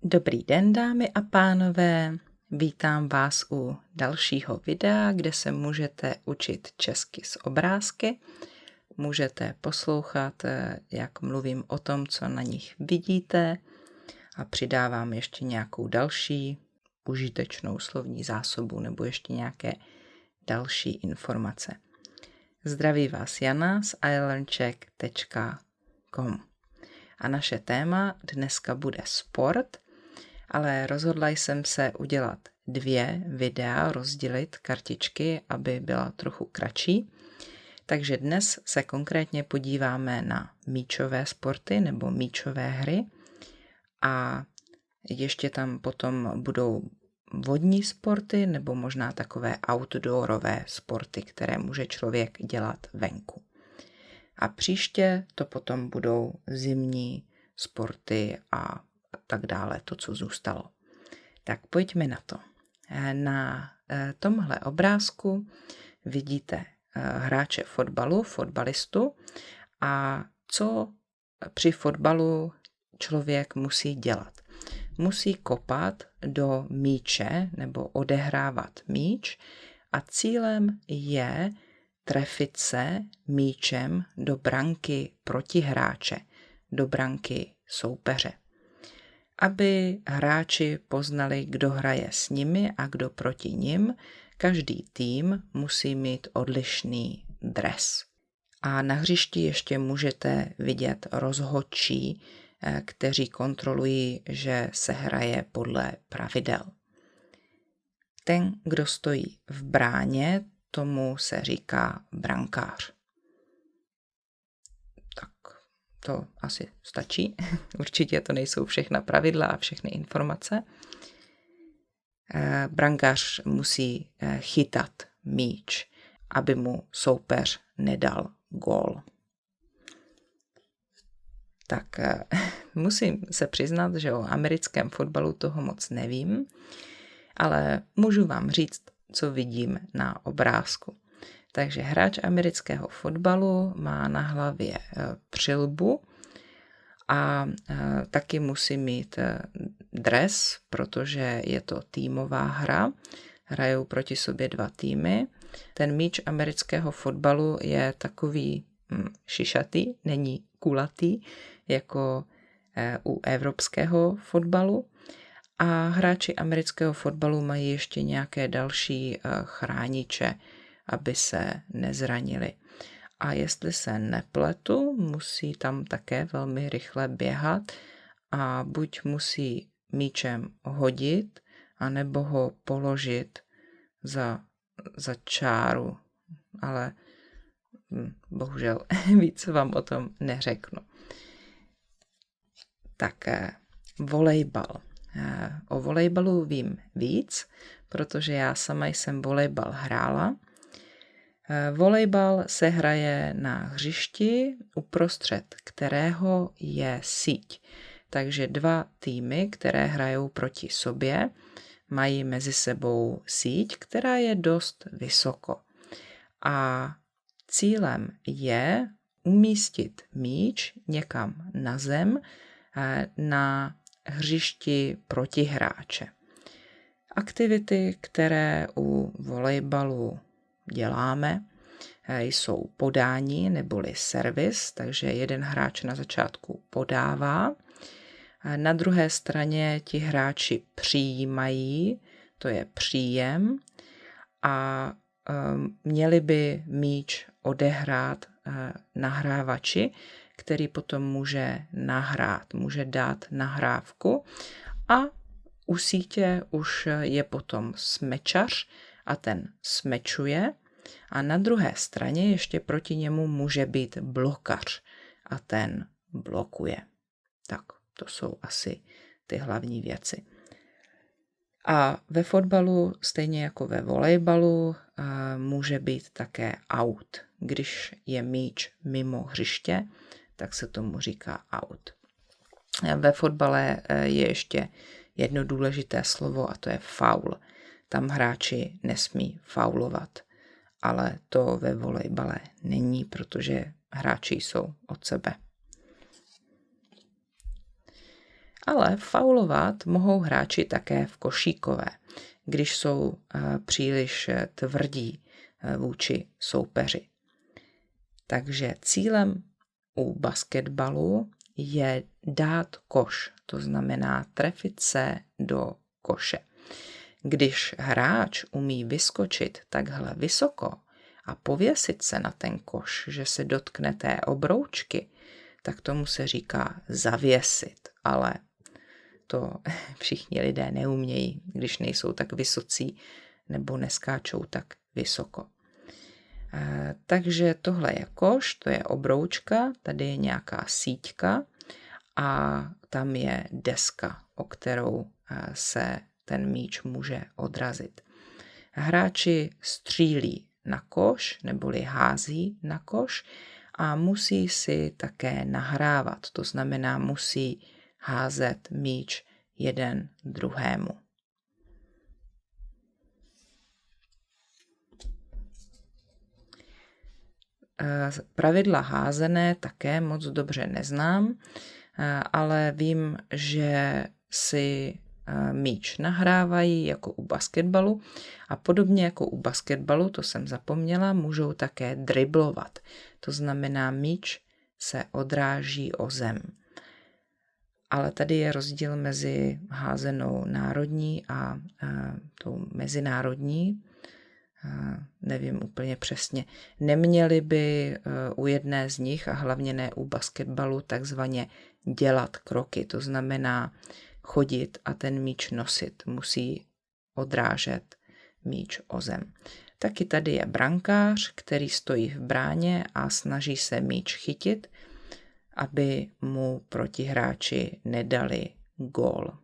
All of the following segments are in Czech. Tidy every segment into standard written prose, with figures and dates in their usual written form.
Dobrý den, dámy a pánové, vítám vás u dalšího videa, kde se můžete učit česky z obrázky. Můžete poslouchat, jak mluvím o tom, co na nich vidíte, a přidávám ještě nějakou další užitečnou slovní zásobu nebo ještě nějaké další informace. Zdraví vás Jana z ilearnczech.com. A naše téma dneska bude sport, ale rozhodla jsem se udělat 2 videa, rozdělit kartičky, aby byla trochu kratší. Takže dnes se konkrétně podíváme na míčové sporty nebo míčové hry a ještě tam potom budou vodní sporty nebo možná takové outdoorové sporty, které může člověk dělat venku. A příště to potom budou zimní sporty a tak dále, to, co zůstalo. Tak pojďme na to. Na tomhle obrázku vidíte hráče fotbalu, fotbalistu, a co při fotbalu člověk musí dělat. Musí kopat do míče nebo odehrávat míč a cílem je trefit se míčem do branky protihráče, do branky soupeře. Aby hráči poznali, kdo hraje s nimi a kdo proti nim, každý tým musí mít odlišný dres. A na hřišti ještě můžete vidět rozhodčí, kteří kontrolují, že se hraje podle pravidel. Ten, kdo stojí v bráně, tomu se říká brankář. Tak to asi stačí. Určitě to nejsou všechna pravidla a všechny informace. Brankář musí chytat míč, aby mu soupeř nedal gól. Tak musím se přiznat, že o americkém fotbalu toho moc nevím, ale můžu vám říct, co vidím na obrázku. Takže hráč amerického fotbalu má na hlavě přilbu a taky musí mít dres, protože je to týmová hra. Hrajou proti sobě 2 týmy. Ten míč amerického fotbalu je takový šišatý, není kulatý, jako u evropského fotbalu. A hráči amerického fotbalu mají ještě nějaké další chrániče, aby se nezranili. A jestli se nepletu, musí tam také velmi rychle běhat a buď musí míčem hodit, anebo ho položit za čáru. Ale bohužel víc vám o tom neřeknu. Tak volejbal. O volejbalu vím víc, protože já sama jsem volejbal hrála. Volejbal se hraje na hřišti, uprostřed kterého je síť. Takže 2 týmy, které hrajou proti sobě, mají mezi sebou síť, která je dost vysoko. A cílem je umístit míč někam na zem na hřišti protihráče. Aktivity, které u volejbalu děláme, jsou podání neboli servis, takže jeden hráč na začátku podává. Na druhé straně ti hráči přijímají, to je příjem, a měli by míč odehrát nahrávači, který potom může nahrát, může dát nahrávku, a u sítě už je potom smečař a ten smečuje, a na druhé straně ještě proti němu může být blokař a ten blokuje. Tak to jsou asi ty hlavní věci. A ve fotbalu, stejně jako ve volejbalu, může být také out. Když je míč mimo hřiště, tak se tomu říká out. Ve fotbale je ještě jedno důležité slovo a to je faul. Tam hráči nesmí faulovat, ale to ve volejbale není, protože hráči jsou od sebe. Ale faulovat mohou hráči také v košíkové, když jsou příliš tvrdí vůči soupeři. Takže cílem u basketbalu je dát koš, to znamená trefit se do koše. Když hráč umí vyskočit takhle vysoko a pověsit se na ten koš, že se dotkne té obroučky, tak tomu se říká zavěsit, ale to všichni lidé neumějí, když nejsou tak vysocí nebo neskáčou tak vysoko. Takže tohle je koš, to je obroučka, tady je nějaká síťka a tam je deska, o kterou se ten míč může odrazit. Hráči střílí na koš neboli hází na koš a musí si také nahrávat, to znamená musí házet míč jeden druhému. Pravidla házené také moc dobře neznám, ale vím, že si míč nahrávají jako u basketbalu a podobně jako u basketbalu, to jsem zapomněla, můžou také driblovat. To znamená, míč se odráží o zem. Ale tady je rozdíl mezi házenou národní a tou mezinárodní. Nevím úplně přesně. Neměli by u jedné z nich, a hlavně ne u basketbalu, takzvaně dělat kroky. To znamená chodit a ten míč nosit. Musí odrážet míč o zem. Taky tady je brankář, který stojí v bráně a snaží se míč chytit, aby mu protihráči nedali gól.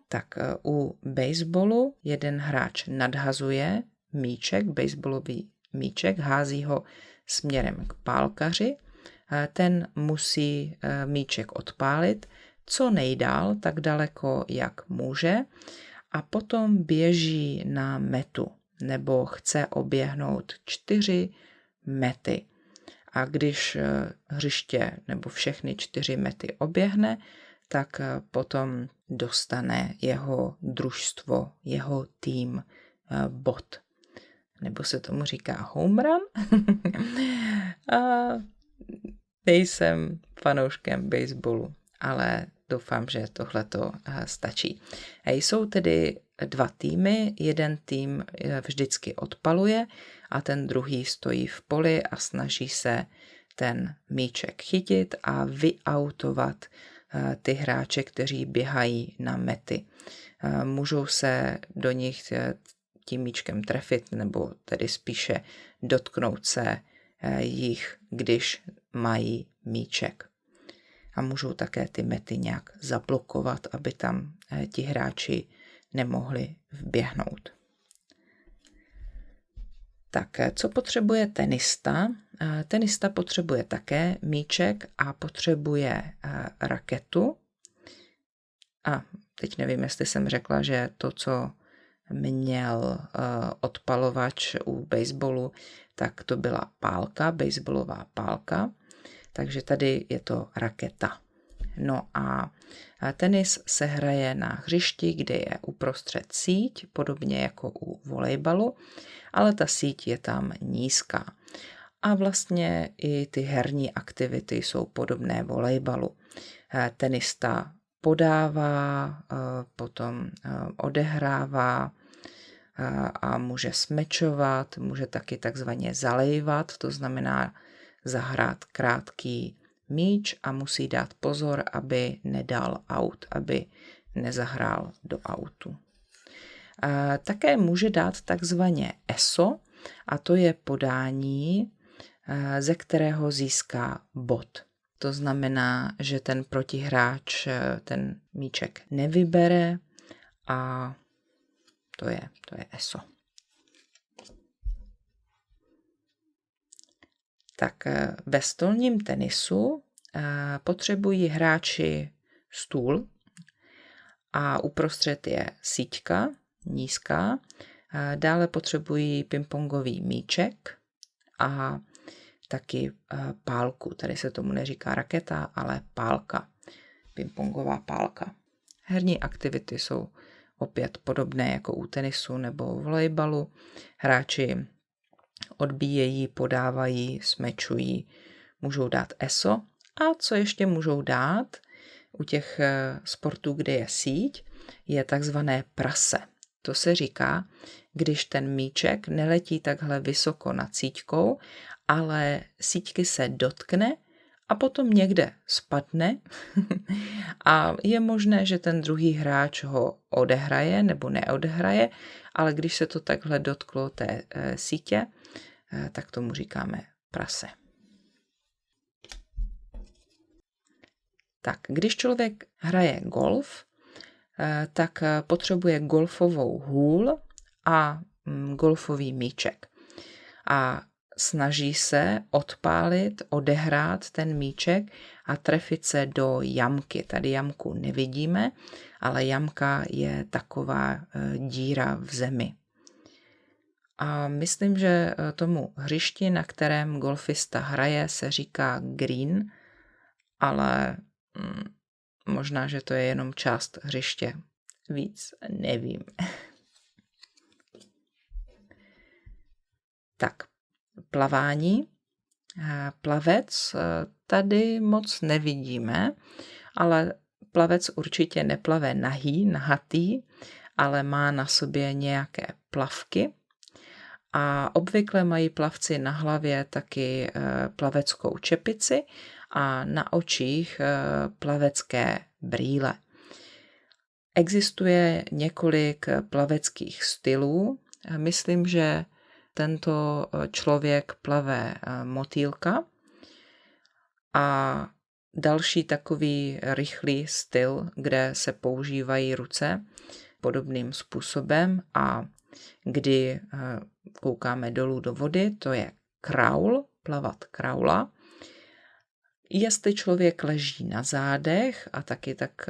Tak u baseballu jeden hráč nadhazuje míček, baseballový míček, hází ho směrem k pálkaři. Ten musí míček odpálit co nejdál, tak daleko, jak může, a potom běží na metu nebo chce oběhnout 4 mety. A když hřiště nebo všechny 4 mety oběhne, tak potom dostane jeho družstvo, jeho tým bod. Nebo se tomu říká home run. A nejsem fanouškem baseballu, ale doufám, že tohleto stačí. Jsou tedy 2 týmy, jeden tým vždycky odpaluje a ten druhý stojí v poli a snaží se ten míček chytit a vyautovat ty hráče, kteří běhají na mety. Můžou se do nich tím míčkem trefit, nebo tedy spíše dotknout se jich, když mají míček. A můžou také ty mety nějak zablokovat, aby tam ti hráči nemohli vběhnout. Tak, co potřebuje tenista? Tenista potřebuje také míček a potřebuje raketu. A teď nevím, jestli jsem řekla, že to, co měl odpalovač u baseballu, tak to byla pálka, baseballová pálka. Takže tady je to raketa. No a tenis se hraje na hřišti, kde je uprostřed síť, podobně jako u volejbalu, ale ta síť je tam nízká. A vlastně i ty herní aktivity jsou podobné volejbalu. Tenista podává, potom odehrává a může smečovat, může taky takzvaně zalejvat, to znamená zahrát krátký míč a musí dát pozor, aby nedal out, aby nezahrál do outu. Také může dát takzvaně ESO, a to je podání, ze kterého získá bod. To znamená, že ten protihráč ten míček nevybere a to je ESO. Tak ve stolním tenisu potřebují hráči stůl a uprostřed je síťka nízká. Dále potřebují pingpongový míček a taky pálku. Tady se tomu neříká raketa, ale pálka. Pingpongová pálka. Herní aktivity jsou opět podobné jako u tenisu nebo volejbalu. Hráči odbíjejí, podávají, smečují, můžou dát eso. A co ještě můžou dát u těch sportů, kde je síť, je takzvané prase. To se říká, když ten míček neletí takhle vysoko nad síťkou, ale síťky se dotkne a potom někde spadne a je možné, že ten druhý hráč ho odehraje nebo neodehraje, ale když se to takhle dotklo té sítě, tak tomu říkáme prase. Tak, když člověk hraje golf, tak potřebuje golfovou hůl a golfový míček. A snaží se odpálit, odehrát ten míček a trefit se do jamky. Tady jamku nevidíme, ale jamka je taková díra v zemi. A myslím, že tomu hřišti, na kterém golfista hraje, se říká green, ale možná, že to je jenom část hřiště. Víc nevím. Tak, plavání. Plavec tady moc nevidíme, ale plavec určitě neplave nahatý, ale má na sobě nějaké plavky. A obvykle mají plavci na hlavě taky plaveckou čepici a na očích plavecké brýle. Existuje několik plaveckých stylů. Myslím, že tento člověk plave motýlka a další takový rychlý styl, kde se používají ruce podobným způsobem a kdy koukáme dolů do vody, to je kraul, plavat kraula. Jestli člověk leží na zádech a taky tak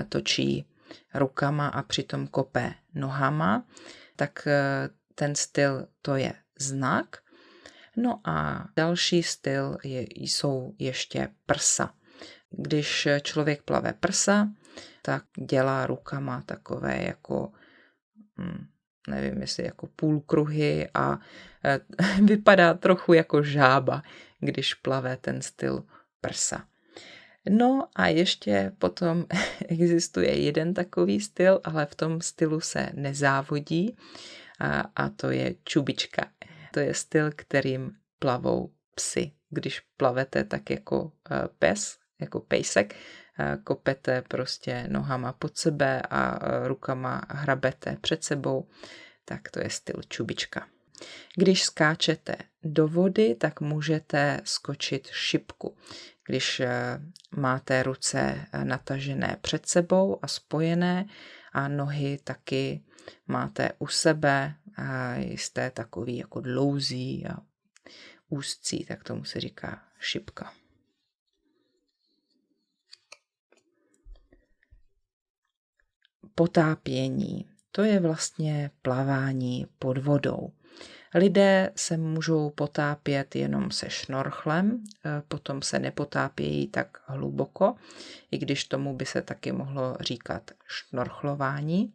točí rukama a přitom kope nohama, tak ten styl to je znak. No a další styl jsou ještě prsa. Když člověk plave prsa, tak dělá rukama takové jako, nevím jestli jako půlkruhy a vypadá trochu jako žába, když plave ten styl prsa. No a ještě potom existuje jeden takový styl, ale v tom stylu se nezávodí a to je čubička. To je styl, kterým plavou psy. Když plavete tak jako pes, jako pejsek, kopete prostě nohama pod sebe a rukama hrabete před sebou, tak to je styl čubička. Když skáčete do vody, tak můžete skočit šipku. Když máte ruce natažené před sebou a spojené a nohy taky máte u sebe a jste takový jako dlouzí a úzcí, tak tomu se říká šipka. Potápění. To je vlastně plavání pod vodou. Lidé se můžou potápět jenom se šnorchlem, potom se nepotápějí tak hluboko, i když tomu by se taky mohlo říkat šnorchlování,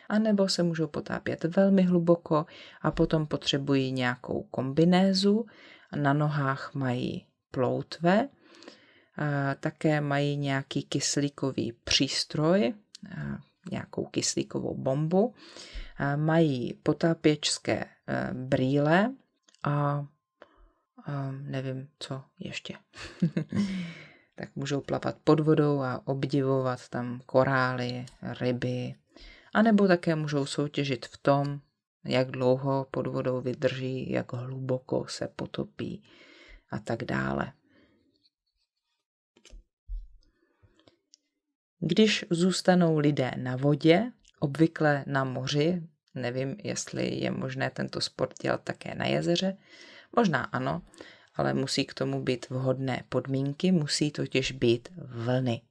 anebo se můžou potápět velmi hluboko a potom potřebují nějakou kombinézu. Na nohách mají ploutve, také mají nějaký kyslíkový přístroj, nějakou kyslíkovou bombu, mají potápěčské brýle a nevím, co ještě. Tak můžou plavat pod vodou a obdivovat tam korály, ryby, anebo také můžou soutěžit v tom, jak dlouho pod vodou vydrží, jak hluboko se potopí a tak dále. Když zůstanou lidé na vodě, obvykle na moři, nevím, jestli je možné tento sport dělat také na jezeře, možná ano, ale musí k tomu být vhodné podmínky, musí totiž být vlny.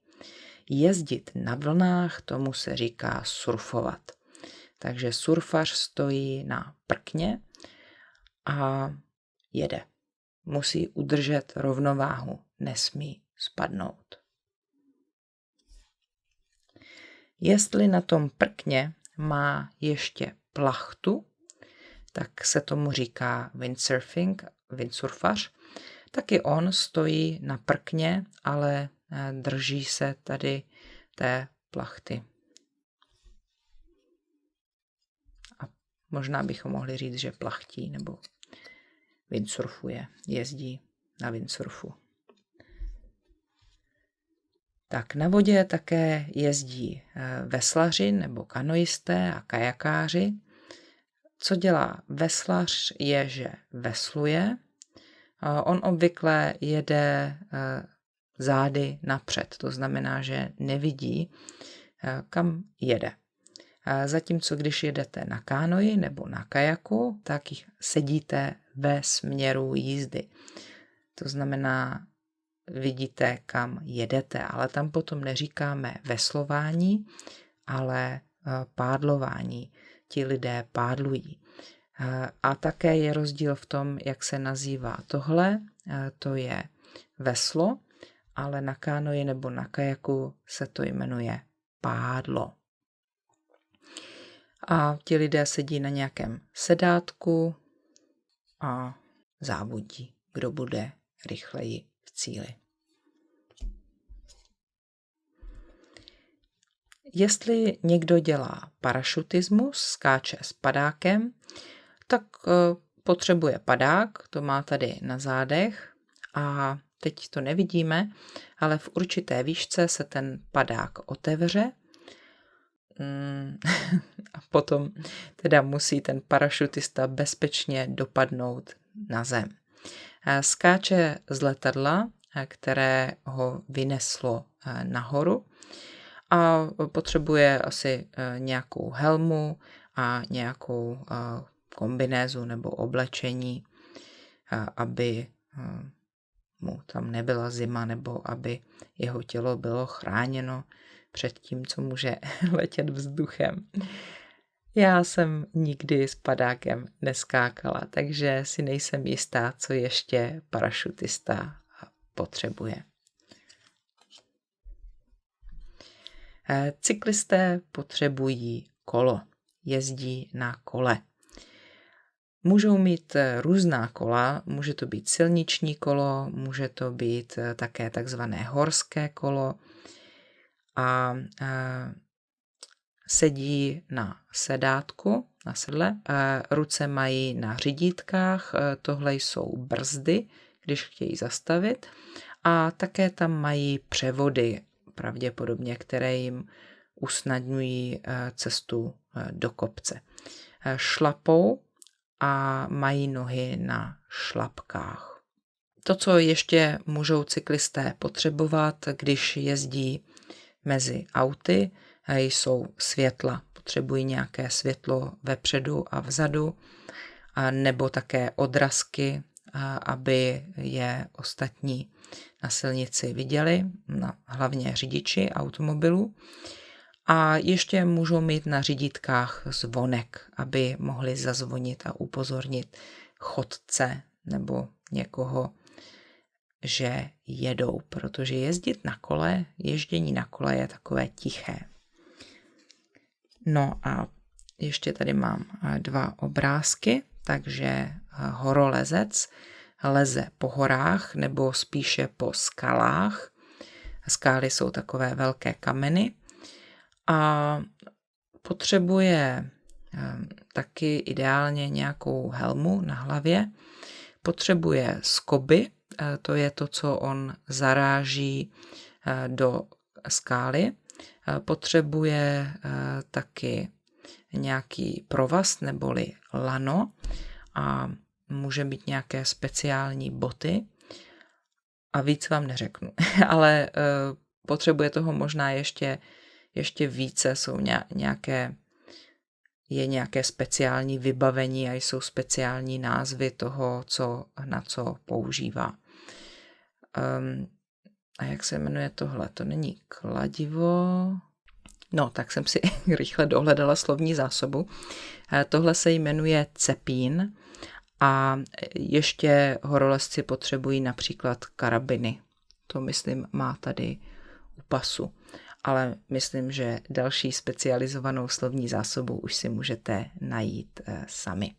Jezdit na vlnách, tomu se říká surfovat. Takže surfař stojí na prkně a jede. musí udržet rovnováhu, nesmí spadnout. Jestli na tom prkně má ještě plachtu, tak se tomu říká windsurfing, windsurfař, taky on stojí na prkně, ale drží se tady té plachty. A možná bychom mohli říct, že plachtí nebo windsurfuje, jezdí na windsurfu. Tak na vodě také jezdí veslaři nebo kanoisté a kajakáři. Co dělá veslař je, že vesluje. On obvykle jede zády napřed, to znamená, že nevidí, kam jede. Zatímco když jedete na kánoji nebo na kajaku, tak sedíte ve směru jízdy. To znamená, vidíte, kam jedete, ale tam potom neříkáme veslování, ale pádlování. Ti lidé pádlují. A také je rozdíl v tom, jak se nazývá tohle, to je veslo, ale na kánoji nebo na kajaku se to jmenuje pádlo. A ti lidé sedí na nějakém sedátku a závodí, kdo bude rychleji v cíli. Jestli někdo dělá parašutismus, skáče s padákem, tak potřebuje padák, to má tady na zádech a teď to nevidíme, ale v určité výšce se ten padák otevře a potom teda musí ten parašutista bezpečně dopadnout na zem. Skáče z letadla, které ho vyneslo nahoru, a potřebuje asi nějakou helmu a nějakou kombinézu nebo oblečení, aby mu tam nebyla zima nebo aby jeho tělo bylo chráněno před tím, co může letět vzduchem. Já jsem nikdy s padákem neskákala, takže si nejsem jistá, co ještě parašutista potřebuje. Cyklisté potřebují kolo, jezdí na kole. Můžou mít různá kola, může to být silniční kolo, může to být také takzvané horské kolo a sedí na sedátku, na sedle, ruce mají na řidítkách, tohle jsou brzdy, když chtějí zastavit a také tam mají převody, pravděpodobně, které jim usnadňují cestu do kopce. Šlapou a mají nohy na šlapkách. To, co ještě můžou cyklisté potřebovat, když jezdí mezi auty, jsou světla. Potřebují nějaké světlo vepředu a vzadu, nebo také odrazky, aby je ostatní na silnici viděli, hlavně řidiči automobilů. A ještě můžou mít na řidítkách zvonek, aby mohli zazvonit a upozornit chodce nebo někoho, že jedou, protože ježdění na kole je takové tiché. No a ještě tady mám 2 obrázky, takže horolezec leze po horách nebo spíše po skalách. Skály jsou takové velké kameny a potřebuje taky ideálně nějakou helmu na hlavě. Potřebuje skoby, to je to, co on zaráží do skály. Potřebuje taky nějaký provaz neboli lano a může být nějaké speciální boty a víc vám neřeknu, ale potřebuje toho možná ještě více, jsou nějaké speciální vybavení a jsou speciální názvy toho, na co používá. A jak se jmenuje tohle? To není kladivo. No, tak jsem si rychle dohledala slovní zásobu. Tohle se jmenuje cepín A ještě horolezci potřebují například karabiny. To myslím má tady u pasu. Ale myslím, že další specializovanou slovní zásobu už si můžete najít sami.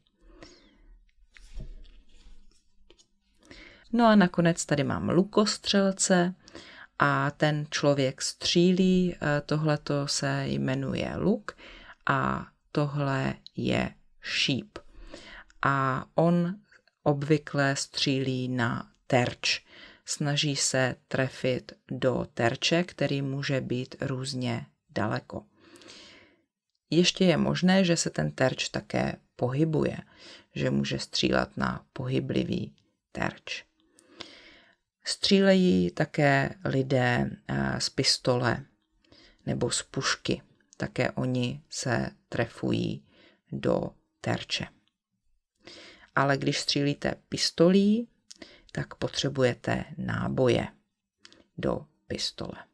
No a nakonec tady mám lukostřelce a ten člověk střílí, tohleto se jmenuje luk a tohle je šíp. A on obvykle střílí na terč. Snaží se trefit do terče, který může být různě daleko. Ještě je možné, že se ten terč také pohybuje, že může střílet na pohyblivý terč. Střílejí také lidé z pistole nebo z pušky. Také oni se trefují do terče. Ale když střílíte pistolí, tak potřebujete náboje do pistole.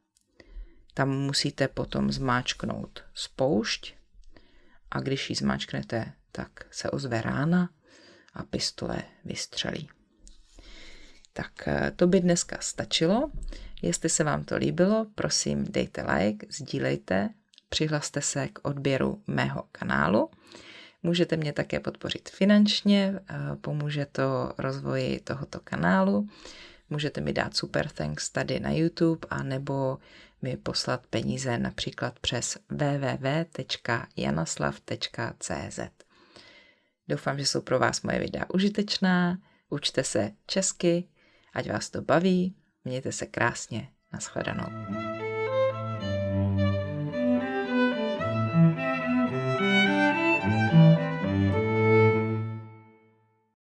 Tam musíte potom zmáčknout spoušť a když ji zmáčknete, tak se ozve rána a pistole vystřelí. Tak to by dneska stačilo. Jestli se vám to líbilo, prosím dejte like, sdílejte, přihlaste se k odběru mého kanálu. Můžete mě také podpořit finančně, pomůže to rozvoji tohoto kanálu. Můžete mi dát super thanks tady na YouTube a nebo mi poslat peníze například přes www.janaslav.cz. Doufám, že jsou pro vás moje videa užitečná. Učte se česky, ať vás to baví. Mějte se krásně. Nashledanou.